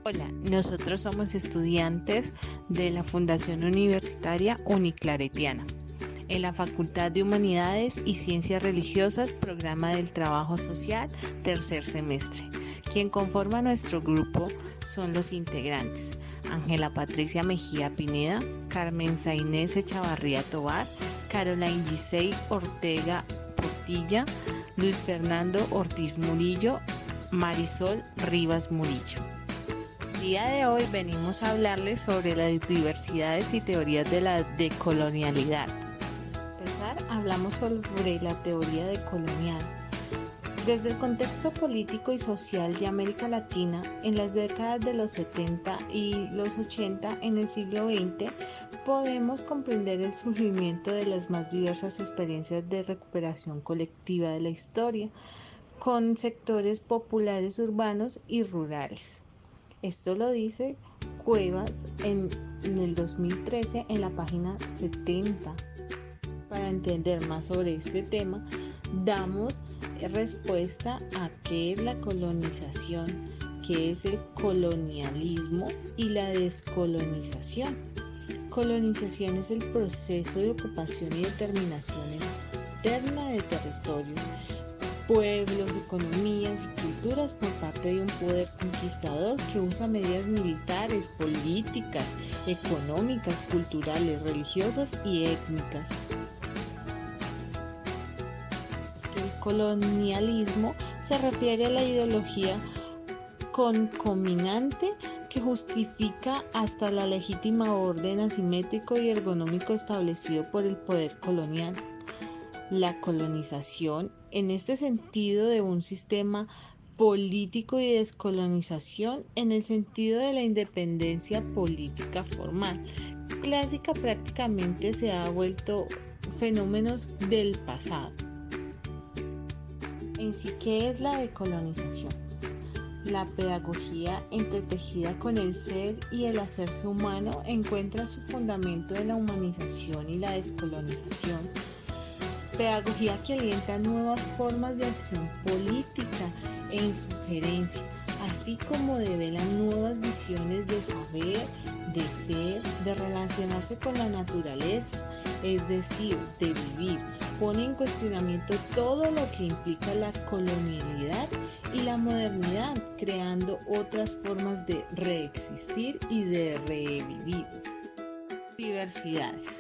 Hola, nosotros somos estudiantes de la Fundación Universitaria Uniclaretiana, en la Facultad de Humanidades y Ciencias Religiosas, Programa del Trabajo Social, tercer semestre. Quien conforma nuestro grupo son los integrantes: Ángela Patricia Mejía Pineda, Carmen Sainés Echavarría Tobar, Caroline Gisey Ortega Portilla, Luis Fernando Ortiz Murillo, Marisol Rivas Murillo. El día de hoy venimos a hablarles sobre las diversidades y teorías de la decolonialidad. Para empezar, hablamos sobre la teoría decolonial. Desde el contexto político y social de América Latina, en las décadas de los 70 y los 80 en el siglo XX, podemos comprender el surgimiento de las más diversas experiencias de recuperación colectiva de la historia, con sectores populares urbanos y rurales. Esto lo dice Cuevas en el 2013 en la página 70. Para entender más sobre este tema, damos respuesta a qué es la colonización, qué es el colonialismo y la descolonización. Colonización es el proceso de ocupación y determinación interna de territorios, pueblos, economías y culturas por parte de un poder conquistador que usa medidas militares, políticas, económicas, culturales, religiosas y étnicas. El colonialismo se refiere a la ideología concominante que justifica hasta la legítima orden asimétrico y ergonómico establecido por el poder colonial. La colonización, en este sentido de un sistema político, y descolonización en el sentido de la independencia política formal, clásica, prácticamente se ha vuelto fenómenos del pasado. En sí, ¿qué es la decolonización? La pedagogía entretejida con el ser y el hacerse humano encuentra su fundamento en la humanización y la descolonización. Pedagogía que alienta nuevas formas de acción política e insugerencia, así como devela nuevas visiones de saber, de ser, de relacionarse con la naturaleza, es decir, de vivir. Pone en cuestionamiento todo lo que implica la colonialidad y la modernidad, creando otras formas de reexistir y de revivir. Diversidades.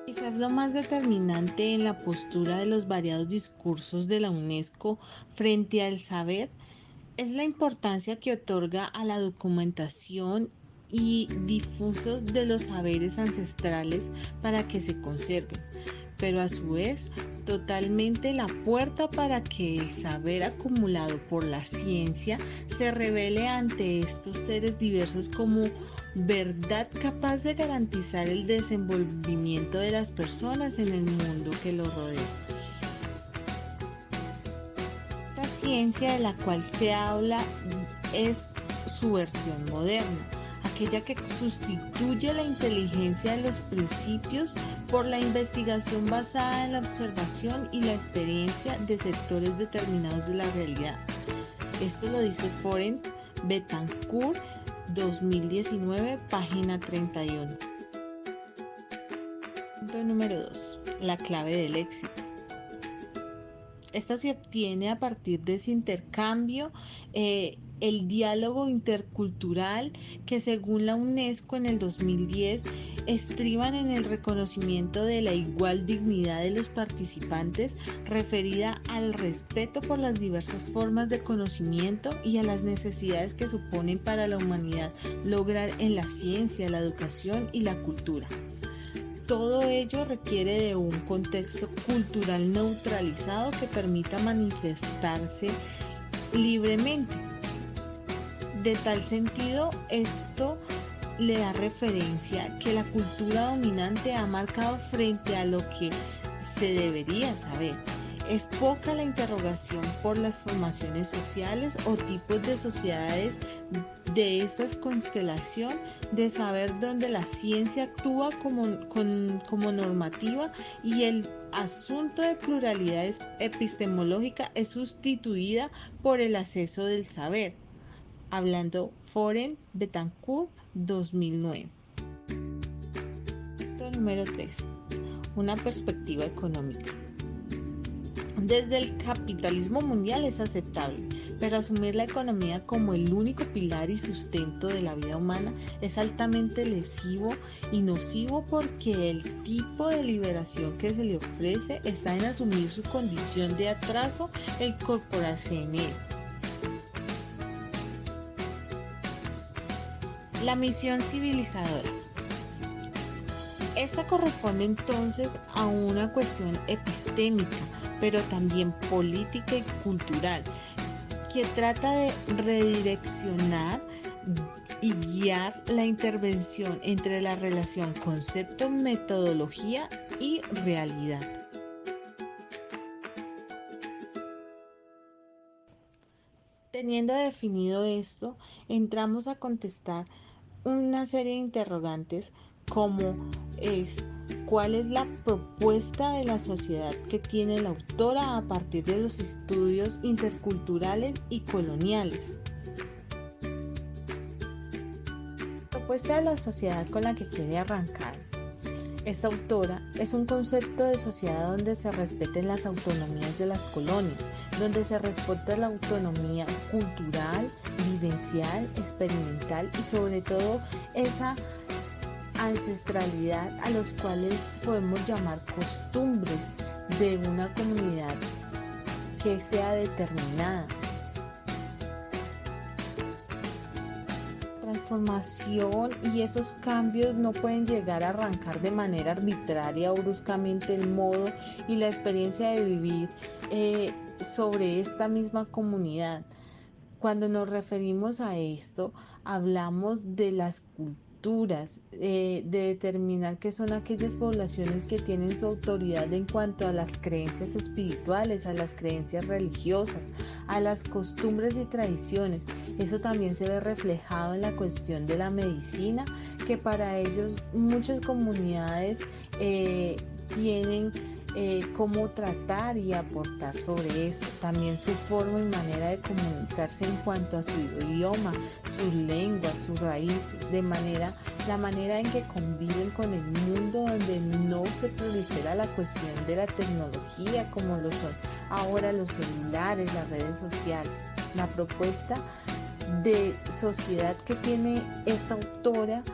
Quizás lo más determinante en la postura de los variados discursos de la UNESCO frente al saber es la importancia que otorga a la documentación y difusos de los saberes ancestrales para que se conserven, pero a su vez totalmente la puerta para que el saber acumulado por la ciencia se revele ante estos seres diversos como verdad capaz de garantizar el desenvolvimiento de las personas en el mundo que los rodea. La ciencia de la cual se habla es su versión moderna, aquella que sustituye la inteligencia de los principios por la investigación basada en la observación y la experiencia de sectores determinados de la realidad. Esto lo dice Forent Betancourt, 2019, página 31. Punto número 2. La clave del éxito. Esta se obtiene a partir de ese intercambio, el diálogo intercultural que, según la UNESCO en el 2010, estriban en el reconocimiento de la igual dignidad de los participantes, referida al respeto por las diversas formas de conocimiento y a las necesidades que suponen para la humanidad lograr en la ciencia, la educación y la cultura. Todo ello requiere de un contexto cultural neutralizado que permita manifestarse libremente. De tal sentido, esto le da referencia que la cultura dominante ha marcado frente a lo que se debería saber. Es poca la interrogación por las formaciones sociales o tipos de sociedades de esta constelación de saber donde la ciencia actúa como normativa y el asunto de pluralidad epistemológica es sustituida por el acceso del saber. Hablando Foren Betancourt 2009. Punto número 3. Una perspectiva económica. Desde el capitalismo mundial es aceptable, pero asumir la economía como el único pilar y sustento de la vida humana es altamente lesivo y nocivo porque el tipo de liberación que se le ofrece está en asumir su condición de atraso e incorporarse en él. La misión civilizadora. Esta corresponde entonces a una cuestión epistémica, pero también política y cultural, que trata de redireccionar y guiar la intervención entre la relación concepto, metodología y realidad. Teniendo definido esto, entramos a contestar una serie de interrogantes como es: ¿cuál es la propuesta de la sociedad que tiene la autora a partir de los estudios interculturales y coloniales? La propuesta de la sociedad con la que quiere arrancar esta autora es un concepto de sociedad donde se respeten las autonomías de las colonias, donde se respeta la autonomía cultural, vivencial, experimental y sobre todo esa ancestralidad a los cuales podemos llamar costumbres de una comunidad que sea determinada. Transformación y esos cambios no pueden llegar a arrancar de manera arbitraria o bruscamente el modo y la experiencia de vivir sobre esta misma comunidad. Cuando nos referimos a esto, hablamos de las culturas, de determinar qué son aquellas poblaciones que tienen su autoridad en cuanto a las creencias espirituales, a las creencias religiosas, a las costumbres y tradiciones. Eso también se ve reflejado en la cuestión de la medicina, que para ellos muchas comunidades tienen cómo tratar y aportar sobre esto. También su forma y manera de comunicarse en cuanto a su idioma, su lengua, su raíz, la manera en que conviven con el mundo, donde no se prolifera la cuestión de la tecnología como lo son ahora los celulares, las redes sociales. La propuesta de sociedad que tiene esta autora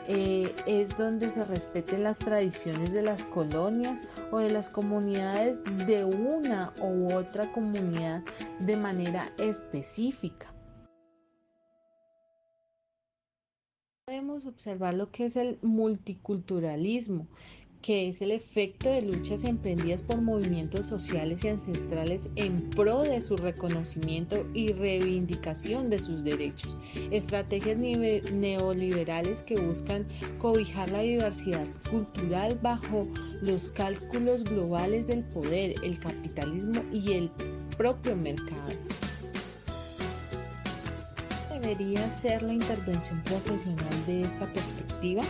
es donde se respeten las tradiciones de las colonias o de las comunidades de una u otra comunidad de manera específica. Podemos observar lo que es el multiculturalismo, que es el efecto de luchas emprendidas por movimientos sociales y ancestrales en pro de su reconocimiento y reivindicación de sus derechos. Estrategias neoliberales que buscan cobijar la diversidad cultural bajo los cálculos globales del poder, el capitalismo y el propio mercado. ¿Debería ser la intervención profesional de esta perspectiva?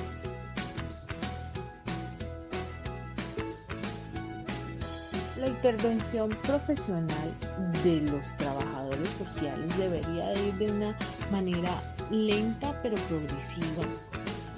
La intervención profesional de los trabajadores sociales debería ir de una manera lenta pero progresiva,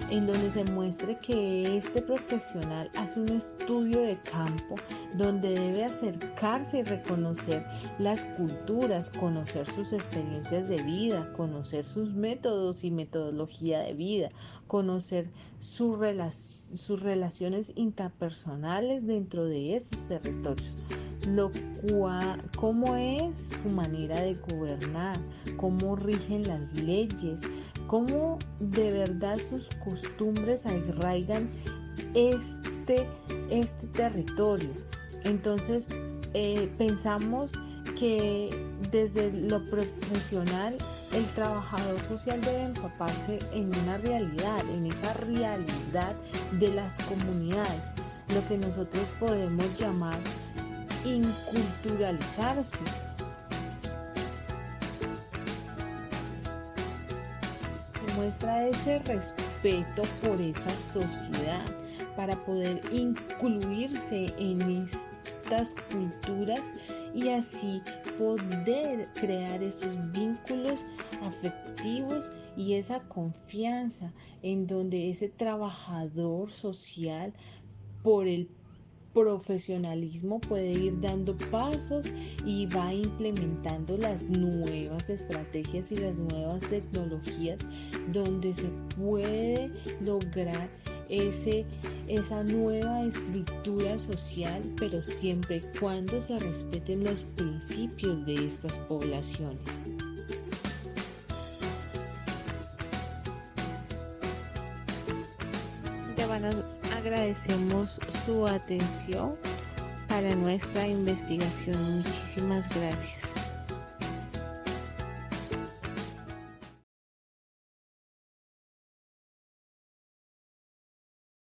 en donde se muestre que este profesional hace un estudio de campo donde debe acercarse y reconocer las culturas, conocer sus experiencias de vida, conocer sus métodos y metodología de vida, conocer sus relaciones interpersonales dentro de estos territorios, cómo es su manera de gobernar, cómo rigen las leyes, cómo de verdad sus costumbres arraigan este territorio. Entonces pensamos que desde lo profesional el trabajador social debe empaparse en una realidad, en esa realidad de las comunidades, lo que nosotros podemos llamar inculturalizarse. Muestra ese respeto por esa sociedad para poder incluirse en estas culturas y así poder crear esos vínculos afectivos y esa confianza en donde ese trabajador social por el profesionalismo puede ir dando pasos y va implementando las nuevas estrategias y las nuevas tecnologías donde se puede lograr esa nueva estructura social, pero siempre y cuando se respeten los principios de estas poblaciones. Agradecemos su atención para nuestra investigación. Muchísimas gracias.